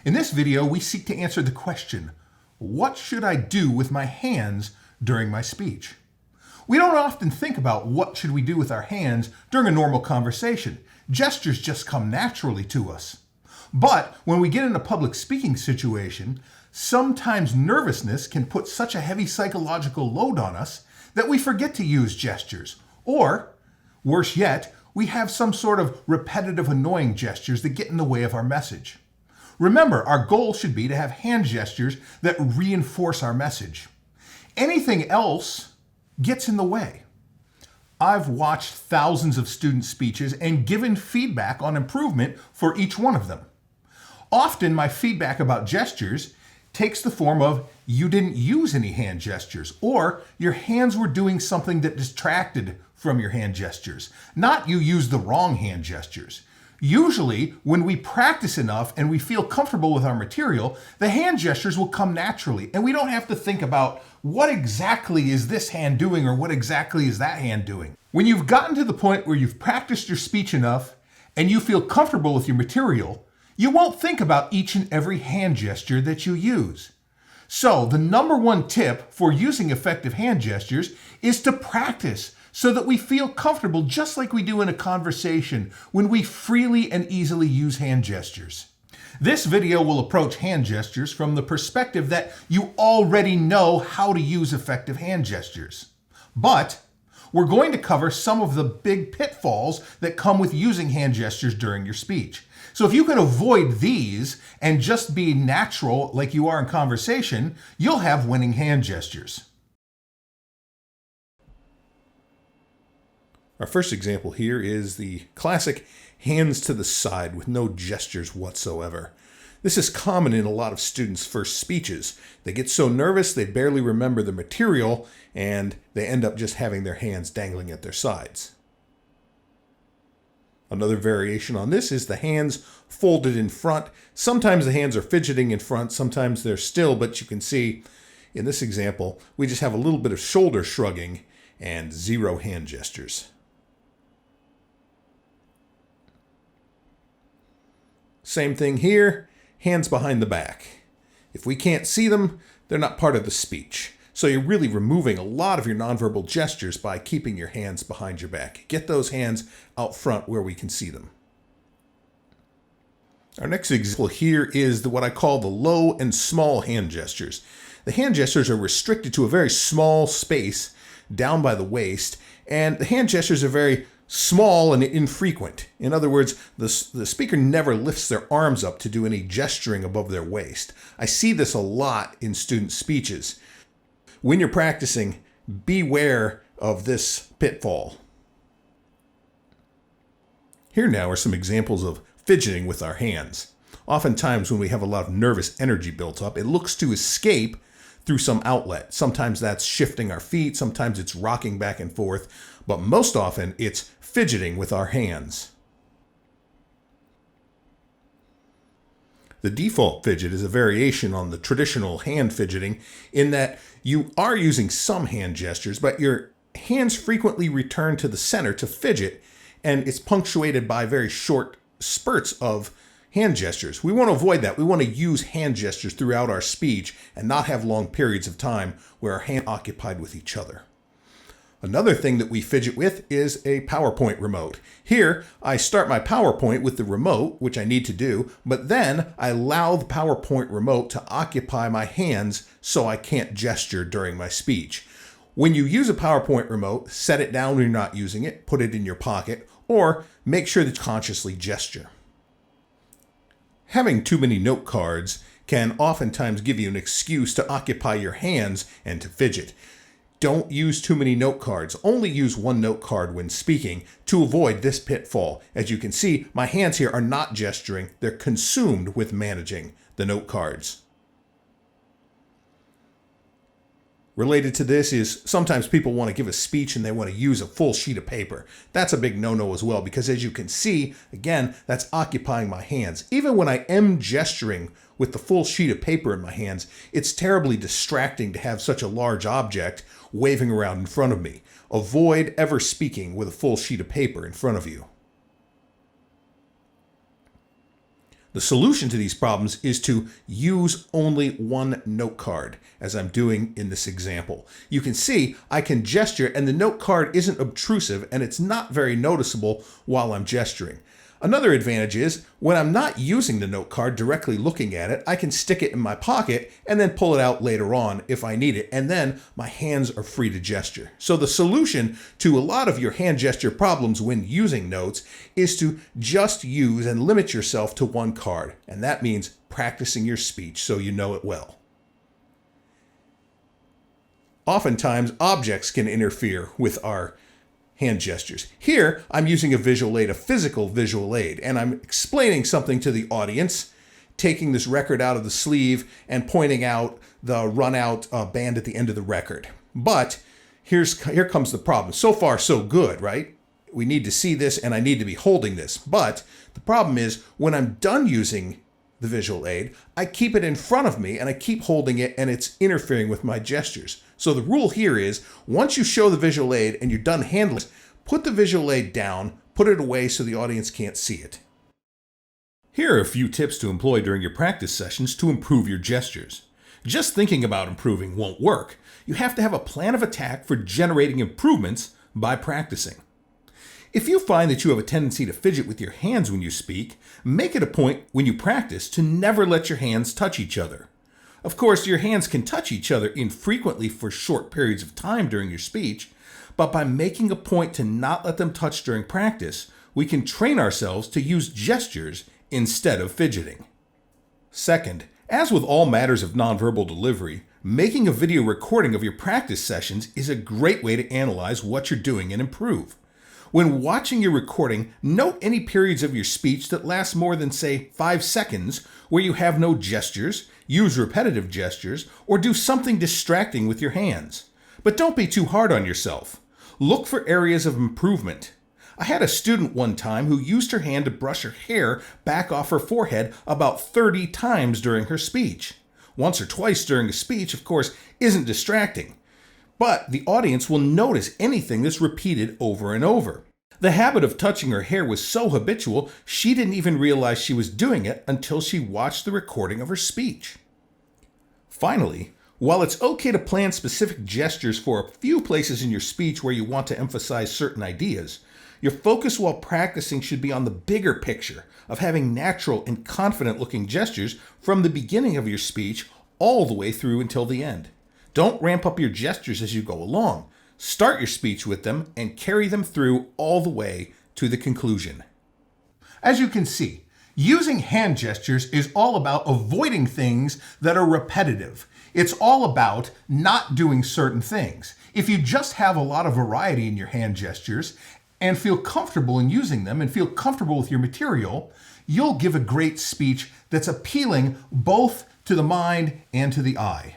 In this video, we seek to answer the question, what should I do with my hands during my speech? We don't often think about what should we do with our hands during a normal conversation. Gestures just come naturally to us. But when we get in a public speaking situation, sometimes nervousness can put such a heavy psychological load on us that we forget to use gestures. Or, worse yet, we have some sort of repetitive annoying gestures that get in the way of our message. Remember, our goal should be to have hand gestures that reinforce our message. Anything else gets in the way. I've watched thousands of student speeches and given feedback on improvement for each one of them. Often my feedback about gestures takes the form of you didn't use any hand gestures, or your hands were doing something that distracted from your hand gestures, not you used the wrong hand gestures. Usually, when we practice enough and we feel comfortable with our material, the hand gestures will come naturally, and we don't have to think about what exactly is this hand doing or what exactly is that hand doing. When you've gotten to the point where you've practiced your speech enough and you feel comfortable with your material, you won't think about each and every hand gesture that you use. So, the number one tip for using effective hand gestures is to practice so that we feel comfortable just like we do in a conversation when we freely and easily use hand gestures. This video will approach hand gestures from the perspective that you already know how to use effective hand gestures. But we're going to cover some of the big pitfalls that come with using hand gestures during your speech. So if you can avoid these and just be natural like you are in conversation, you'll have winning hand gestures. Our first example here is the classic hands to the side with no gestures whatsoever. This is common in a lot of students' first speeches. They get so nervous they barely remember the material and they end up just having their hands dangling at their sides. Another variation on this is the hands folded in front. Sometimes the hands are fidgeting in front, sometimes they're still, but you can see in this example, we just have a little bit of shoulder shrugging and zero hand gestures. Same thing here, hands behind the back. If we can't see them, they're not part of the speech. So you're really removing a lot of your nonverbal gestures by keeping your hands behind your back. Get those hands out front where we can see them. Our next example here is what I call the low and small hand gestures. The hand gestures are restricted to a very small space down by the waist, and the hand gestures are very small and infrequent. In other words, the speaker never lifts their arms up to do any gesturing above their waist. I see this a lot in student speeches. When you're practicing, beware of this pitfall. Here now are some examples of fidgeting with our hands. Oftentimes when we have a lot of nervous energy built up, it looks to escape through some outlet. Sometimes that's shifting our feet, sometimes it's rocking back and forth, but most often it's fidgeting with our hands. The default fidget is a variation on the traditional hand fidgeting in that you are using some hand gestures, but your hands frequently return to the center to fidget, and it's punctuated by very short spurts of hand gestures. We want to avoid that. We want to use hand gestures throughout our speech and not have long periods of time where our hands are occupied with each other. Another thing that we fidget with is a PowerPoint remote. Here, I start my PowerPoint with the remote, which I need to do, but then I allow the PowerPoint remote to occupy my hands so I can't gesture during my speech. When you use a PowerPoint remote, set it down when you're not using it, put it in your pocket, or make sure that you consciously gesture. Having too many note cards can oftentimes give you an excuse to occupy your hands and to fidget. Don't use too many note cards. Only use one note card when speaking to avoid this pitfall. As you can see, my hands here are not gesturing. They're consumed with managing the note cards. Related to this is sometimes people want to give a speech and they want to use a full sheet of paper. That's a big no-no as well, because as you can see, again, that's occupying my hands. Even when I am gesturing with the full sheet of paper in my hands, it's terribly distracting to have such a large object waving around in front of me. Avoid ever speaking with a full sheet of paper in front of you. The solution to these problems is to use only one note card, as I'm doing in this example. You can see I can gesture and the note card isn't obtrusive and it's not very noticeable while I'm gesturing. Another advantage is when I'm not using the note card directly looking at it, I can stick it in my pocket and then pull it out later on if I need it, and then my hands are free to gesture. So the solution to a lot of your hand gesture problems when using notes is to just use and limit yourself to one card, and that means practicing your speech so you know it well. Oftentimes, objects can interfere with our hand gestures. Here, I'm using a visual aid, a physical visual aid, and I'm explaining something to the audience, taking this record out of the sleeve and pointing out the run-out band at the end of the record. But here comes the problem. So far, so good, right? We need to see this and I need to be holding this. But the problem is when I'm done using the visual aid, I keep it in front of me and I keep holding it and it's interfering with my gestures. So the rule here is once you show the visual aid and you're done handling it, put the visual aid down, put it away so the audience can't see it. Here are a few tips to employ during your practice sessions to improve your gestures. Just thinking about improving won't work. You have to have a plan of attack for generating improvements by practicing. If you find that you have a tendency to fidget with your hands when you speak, make it a point when you practice to never let your hands touch each other. Of course, your hands can touch each other infrequently for short periods of time during your speech, but by making a point to not let them touch during practice, we can train ourselves to use gestures instead of fidgeting. Second, as with all matters of nonverbal delivery, making a video recording of your practice sessions is a great way to analyze what you're doing and improve. When watching your recording, note any periods of your speech that last more than, say, 5 seconds, where you have no gestures, use repetitive gestures, or do something distracting with your hands. But don't be too hard on yourself. Look for areas of improvement. I had a student one time who used her hand to brush her hair back off her forehead about 30 times during her speech. Once or twice during a speech, of course, isn't distracting. But the audience will notice anything that's repeated over and over. The habit of touching her hair was so habitual, she didn't even realize she was doing it until she watched the recording of her speech. Finally, while it's okay to plan specific gestures for a few places in your speech where you want to emphasize certain ideas, your focus while practicing should be on the bigger picture of having natural and confident-looking gestures from the beginning of your speech all the way through until the end. Don't ramp up your gestures as you go along. Start your speech with them and carry them through all the way to the conclusion. As you can see, using hand gestures is all about avoiding things that are repetitive. It's all about not doing certain things. If you just have a lot of variety in your hand gestures and feel comfortable in using them and feel comfortable with your material, you'll give a great speech that's appealing both to the mind and to the eye.